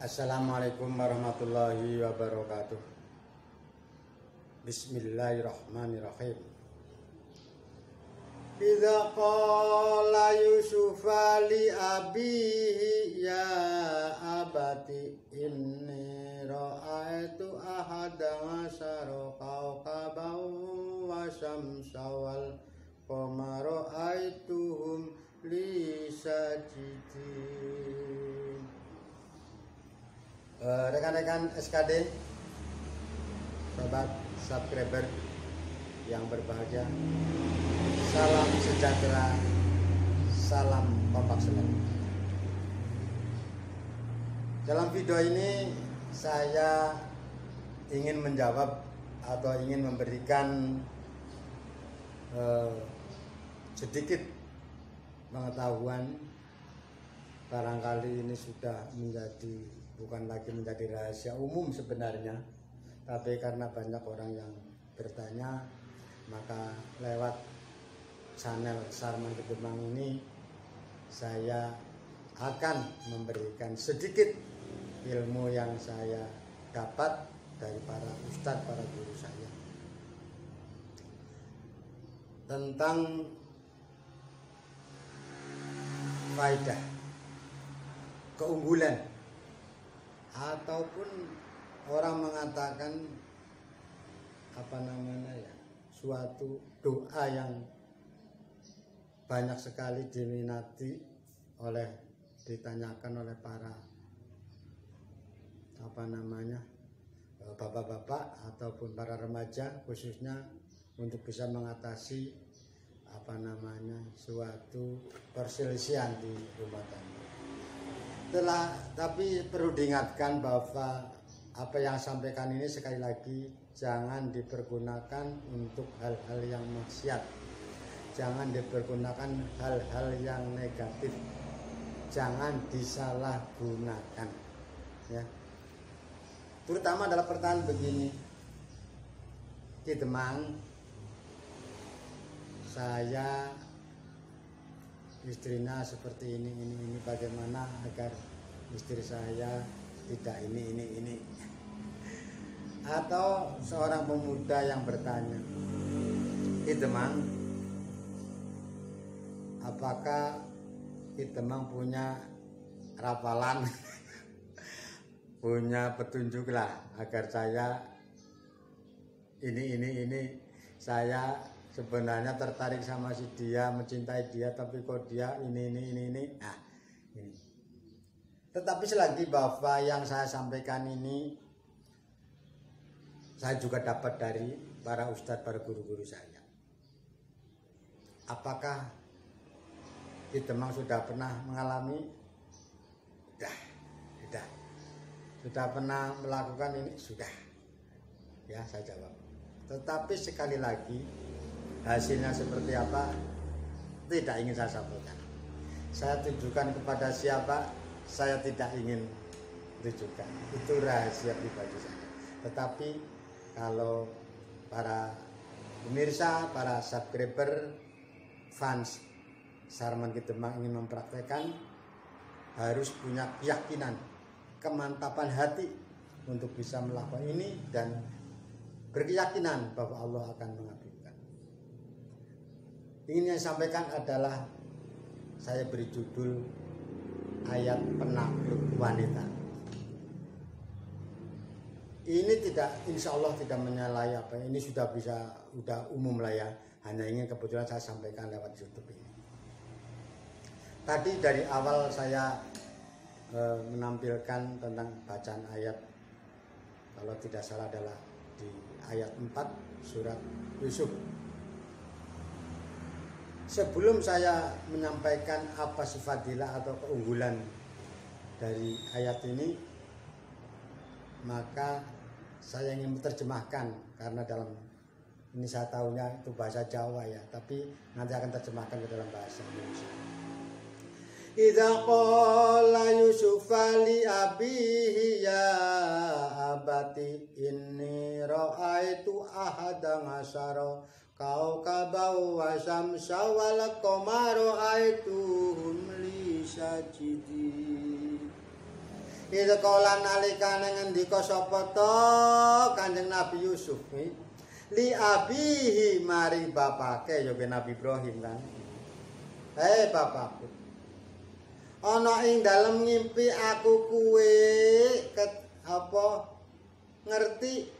Assalamualaikum warahmatullahi wabarakatuh. Bismillahirrahmanirrahim. Idza qala Yusuf li abihi ya abati inni ra'aitu ahada asyara kawkaban wa syamsa wal qamara ra'aituhum li sajidin. Rekan-rekan SKD, sobat subscriber yang berbahagia, salam sejahtera, salam kompak selat. Dalam video ini saya ingin menjawab atau ingin memberikan sedikit pengetahuan. Barangkali ini sudah bukan lagi menjadi rahasia umum sebenarnya, tapi karena banyak orang yang bertanya, maka lewat channel Sarman Kedemang ini saya akan memberikan sedikit ilmu yang saya dapat dari para ustadz, para guru saya tentang faedah, keunggulan, ataupun orang mengatakan suatu doa yang banyak sekali diminati ditanyakan oleh para bapak-bapak ataupun para remaja, khususnya untuk bisa mengatasi suatu perselisihan di rumah tangga. Tapi perlu diingatkan bahwa apa yang saya sampaikan ini sekali lagi jangan dipergunakan untuk hal-hal yang maksiat, jangan dipergunakan hal-hal yang negatif, jangan disalahgunakan, ya. Terutama dalam pertanyaan begini, di Demang saya istrinya seperti ini, bagaimana agar istri saya tidak ini. Atau seorang pemuda yang bertanya, Ki Demang, apakah Ki Demang punya rapalan punya petunjuk lah agar saya ini saya sebenarnya tertarik sama si dia, mencintai dia, tapi kok dia ini. Nah, ini. Tetapi selagi bahwa yang saya sampaikan ini saya juga dapat dari para ustadz, para guru-guru saya. Apakah Ki Demang sudah pernah mengalami? Sudah. Sudah pernah melakukan ini? Sudah. Ya, saya jawab. Tetapi sekali lagi, hasilnya seperti apa tidak ingin saya sampaikan. Saya tunjukkan kepada siapa, saya tidak ingin tunjukkan. Itu rahasia pribadi saya. Tetapi kalau para pemirsa, para subscriber, fans Sarman Kedemang ingin mempraktekkan, harus punya keyakinan, kemantapan hati untuk bisa melakukan ini dan berkeyakinan bahwa Allah akan mengabulkan. Ingin saya sampaikan adalah saya beri judul ayat penakluk wanita. Ini insya Allah tidak menyalahi ini sudah umum lah ya. Hanya ingin kebetulan saya sampaikan lewat YouTube ini. Tadi dari awal saya menampilkan tentang bacaan ayat, kalau tidak salah adalah di ayat 4 surat Yusuf. Sebelum saya menyampaikan apa fadilah atau keunggulan dari ayat ini, maka saya ingin menerjemahkan, karena dalam ini saya tahunya itu bahasa Jawa ya, tapi nanti akan terjemahkan ke dalam bahasa Indonesia. Idza qala Yusuf li abihi ya abati inni ra'aitu ahada asyara kawkaban wa syamsa wal qamara ra'aituhum li sajidin. Ida kala nalikane ngendika sapa to Kanjeng Nabi Yusuf li abihi maring bapake ya Nabi Ibrahim kan. Bapakku. Ana ing dalem ngimpi aku kuwe ngerti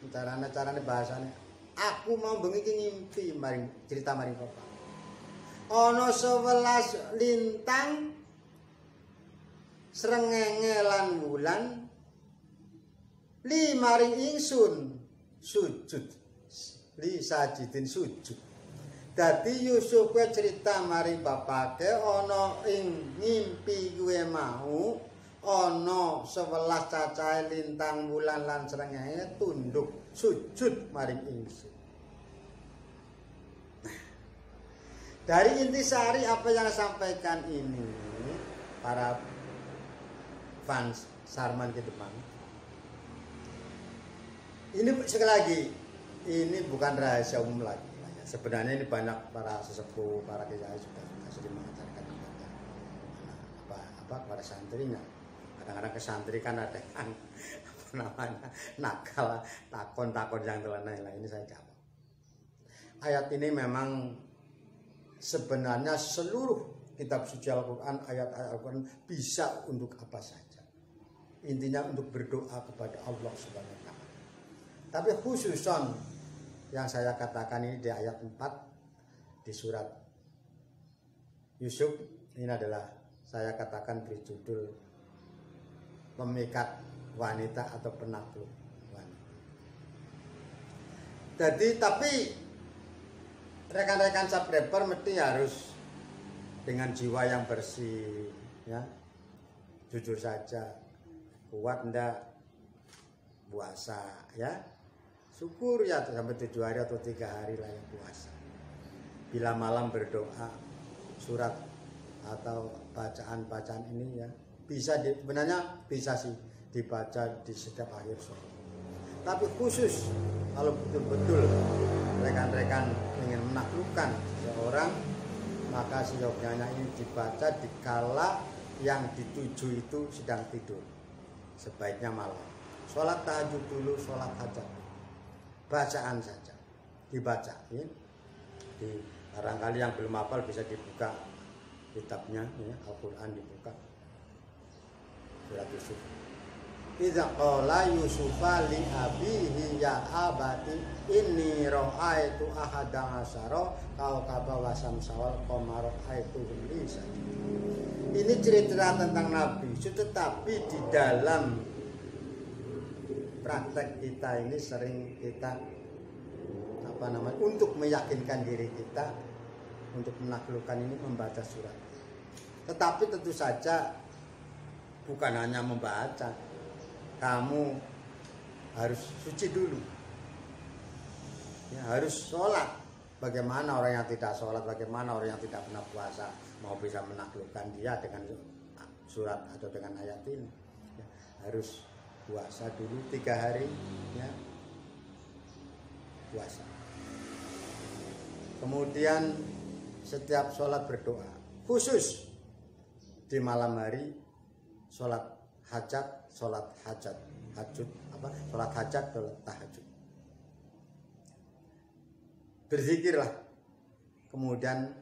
carane bahasane. Aku mau bengi iki ngimpi maring cerita maring bapak. Ana 11 lintang srengenge lan wulan li maring ingsun sujud li sajidin sujud. Dadi Yusuf kuwi cerita maring bapake ana ing ngimpi kuwe mau ana 11 cacahe lintang wulan lan srengenge tunduk sujud maring ingsun. Nah, dari intisari apa yang sampaikan ini para fans Sarman ke depan. Ini sekali lagi, ini bukan rahasia umum lagi. Sebenarnya ini banyak para sesepuh, para kiai sudah sering mengajarkan kepada santrinya. Kadang-kadang ke santri kan ada yang nakal, takon yang lain-lain. Ini saya jawab. Ayat ini memang sebenarnya seluruh kitab suci Al-Quran, ayat-ayat Al-Quran bisa untuk apa saja. Intinya untuk berdoa kepada Allah Subhanahu wa Ta'ala. Tapi khususon yang saya katakan ini di ayat 4 di surat Yusuf, ini adalah saya katakan berjudul pemikat wanita atau penakluk wanita. Jadi tapi rekan-rekan subscriber mesti harus dengan jiwa yang bersih, ya, jujur saja, kuat ndak puasa, ya, syukur ya sampai 7 hari atau 3 hari lah yang puasa. Bila malam berdoa surat atau bacaan ini ya bisa sebenarnya bisa sih dibaca di setiap akhir sholat. Tapi khusus kalau betul-betul rekan-rekan ingin menaklukkan seseorang, maka seyogyanya ini dibaca dikala yang dituju itu sedang tidur. Sebaiknya malam. Sholat tahajud dulu, sholat hajat. Bacaan saja dibaca. Ya. Barangkali yang belum hafal bisa dibuka kitabnya, ya, Al-Quran dibuka. Surat Yusuf. Idza qala Yusufa li abihi ya abati inni ra'aitu ahada asyara kawkaba wa syamsa wal qamara ra'aitu li sajid. Ini cerita tentang Nabi Yusuf, tetapi di dalam praktek kita ini sering kita untuk meyakinkan diri kita untuk menaklukkan ini membaca surat. Tetapi tentu saja bukan hanya membaca, kamu harus suci dulu, ya, harus sholat. Bagaimana orang yang tidak sholat, bagaimana orang yang tidak pernah puasa mau bisa menaklukkan dia dengan surat atau dengan ayat ini, ya, harus puasa dulu 3 hari, ya, puasa. Kemudian setiap sholat berdoa, khusus di malam hari sholat hajat, sholat tahajud. Berzikirlah. Kemudian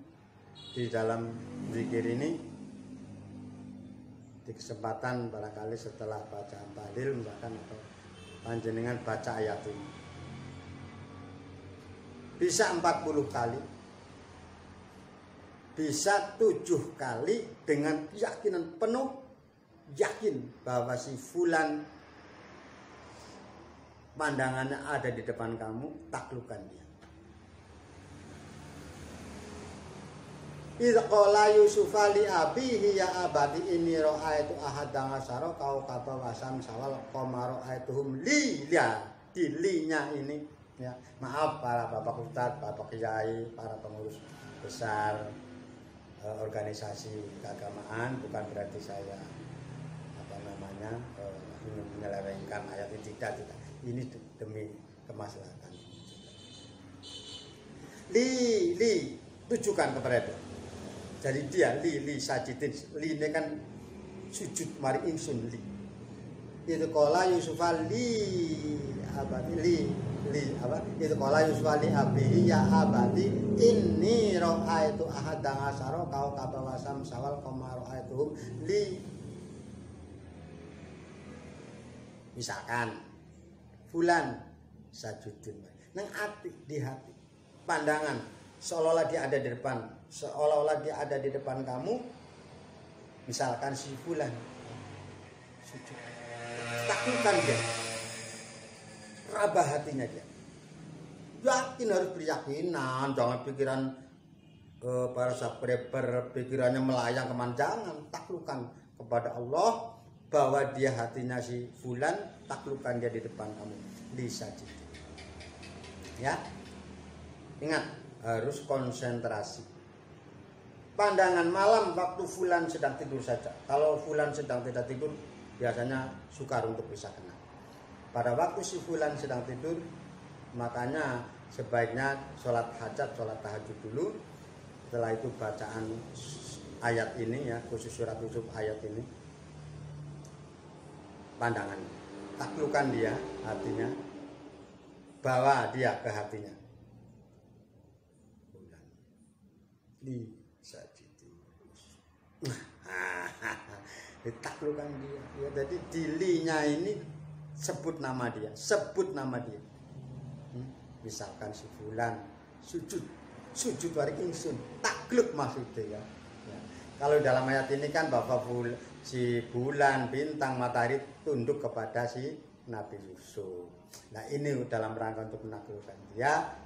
di dalam zikir ini, di kesempatan barangkali setelah bacaan tahlil misalkan atau panjenengan baca ayat ini. Bisa 40 kali, bisa 7 kali dengan keyakinan penuh, yakin bahwa si fulan pandangannya ada di depan kamu, taklukkan dia. Idza qala Yusufa li abihi ya abadi inni ra'aitu ahada asyara kawkaba wa syamsa wal qamara ra'aituhum li, ya, di li-nya ini, ya, maaf para bapak ustadz, bapak kiai, para pengurus besar organisasi keagamaan, bukan berarti saya ingin menyelewengkan ayat ini, tidak. Ini demi kemaslahatan. Li tujukan kepada dia. Jadi dia li sajidin, li ini kan sujud mari ingsun li. itu qala Yusuf li abati li apa itu qala Yusuf li abihi ya abati inni ra'aitu ahadang asyara kaukaba wasam sawal qamara ra'aituhum li. Misalkan fulan sajudin nang ati di hati pandangan seolah-olah dia ada di depan, seolah-olah dia ada di depan kamu. Misalkan si fulan sujud, takutkan dia, rabah hatinya dia, yakin harus beryakinan, jangan pikiran para sahabat pikirannya melayang kemana, jangan, taklukkan kepada Allah bahwa dia hatinya si fulan, taklukkan dia di depan kamu, disajid. Ya, ingat harus konsentrasi. Pandangan malam waktu fulan sedang tidur saja. Kalau fulan sedang tidak tidur, biasanya sukar untuk bisa kenal. Pada waktu si fulan sedang tidur, makanya sebaiknya sholat hajat, sholat tahajud dulu. Setelah itu bacaan ayat ini ya, khusus surat Yusuf ayat ini. Pandangan, taklukkan dia hatinya, bawa dia ke hatinya. Ditaklukkan dia ya, jadi dilinya ini sebut nama dia, misalkan si fulan sujud hari ingsun, takluk maksudnya ya. Kalau dalam ayat ini kan bahwa si bulan, bintang, matahari tunduk kepada si Nabi Yusuf. Nah ini dalam rangka untuk menaklukkan dia.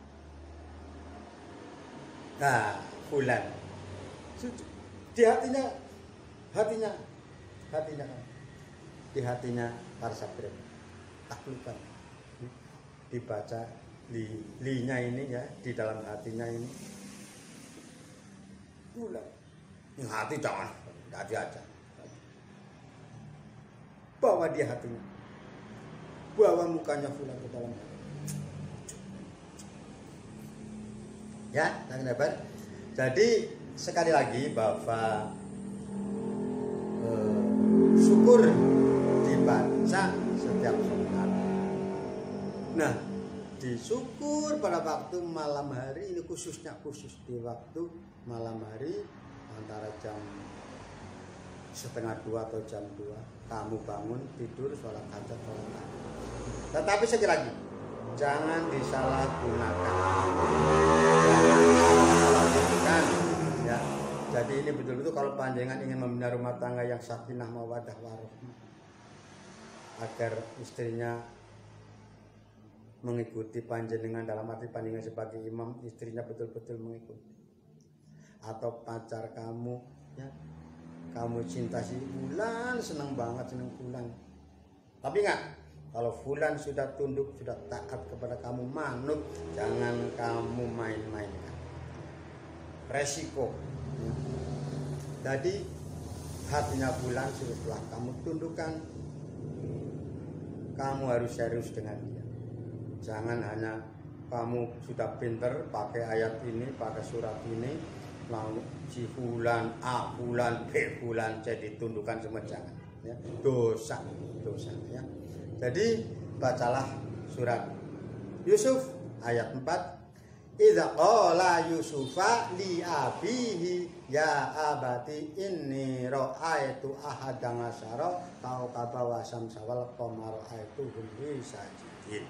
Nah fulan sujud di hatinya di hatinya para sahabat, taklukkan, dibaca linya ini ya, di dalam hatinya ini fulan, yang hati jangan hati aja, bawa dia hatinya, bawa mukanya fulan ke dalam hati. Ya, sahabat. Jadi sekali lagi bahwa syukur dibaca setiap sholat. Nah, disyukur pada waktu malam hari ini khusus di waktu malam hari antara jam 1:30 atau jam 2 kamu bangun tidur sholat hajat, sholat tahajud. Tetapi sekali lagi jangan disalahgunakan. Ya. Jadi ini betul-betul kalau panjenengan ingin membina rumah tangga yang sakinah mawaddah warahmah, agar istrinya mengikuti panjenengan dalam arti panjenengan sebagai imam, istrinya betul-betul mengikuti. Atau pacar kamu, ya, kamu cinta si fulan, senang banget senang fulan. Tapi enggak, kalau fulan sudah tunduk, sudah taat kepada kamu, manut, jangan kamu main-mainkan. Resiko. Jadi hatinya fulan setelah kamu tundukkan, kamu harus serius dengan dia. Jangan hanya kamu sudah pinter pakai ayat ini, pakai surat ini, lalu si fulan A, fulan B, fulan C ditundukkan semua, jangan. Ya, dosa ya. Jadi bacalah surat Yusuf ayat 4. Idza qala Yusufa li abihi ya abati inni ra'aitu ahadang asyara kaukaba wasamsa wal qamara ra'aituhum li sajidin.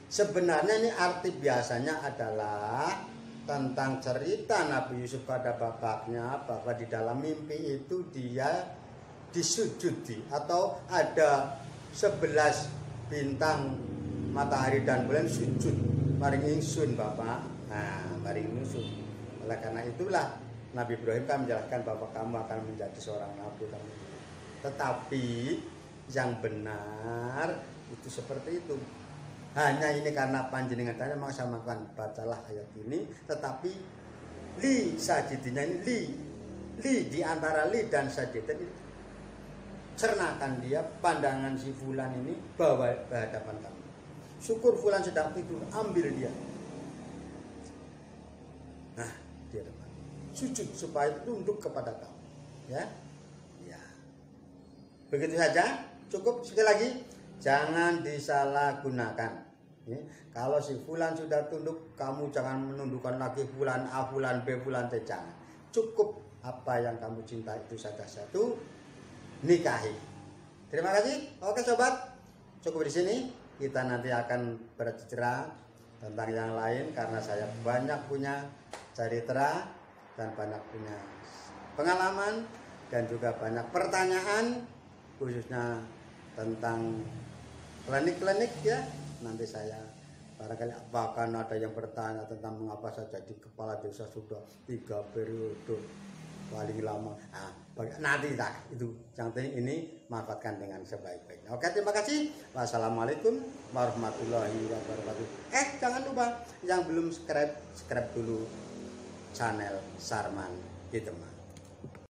Sebenarnya ini arti biasanya adalah tentang cerita Nabi Yusuf pada bapaknya, bahwa di dalam mimpi itu dia disujudi, atau ada 11 bintang, matahari dan bulan sujud maring ingsun bapak. Nah, maring ingsun. Oleh karena itulah Nabi Ibrahim kan menjelaskan bahwa kamu akan menjadi seorang nabi. Tetapi yang benar itu seperti itu. Hanya ini karena panjenengan tanya maka saya makan bacalah ayat ini. Tetapi li sajidinya ini li di antara li dan sajid ini, cernakan dia pandangan si fulan ini bawa ke hadapan kamu. Syukur fulan sedang tidur, ambil dia. Nah, dia depan. Sujud supaya tunduk kepada kamu. Ya. Ya. Begitu saja. cukup. Sekali lagi, jangan disalahgunakan. Kalau si fulan sudah tunduk, kamu jangan menundukkan lagi fulan A, fulan B, fulan C. Jangan. Cukup apa yang kamu cinta itu saja satu, nikahi. Terima kasih. Oke sobat, cukup di sini. Kita nanti akan berbicara tentang yang lain karena saya banyak punya cerita dan banyak punya pengalaman dan juga banyak pertanyaan khususnya tentang klinik-klinik ya. Nanti saya barangkali bahkan ada yang bertanya tentang mengapa saya jadi kepala desa sudah 3 periode paling lama. Nah, nanti itu yang penting ini manfaatkan dengan sebaik-baiknya. Oke, terima kasih. Wassalamualaikum warahmatullahi wabarakatuh. Jangan lupa yang belum subscribe dulu channel Sarman Hitema.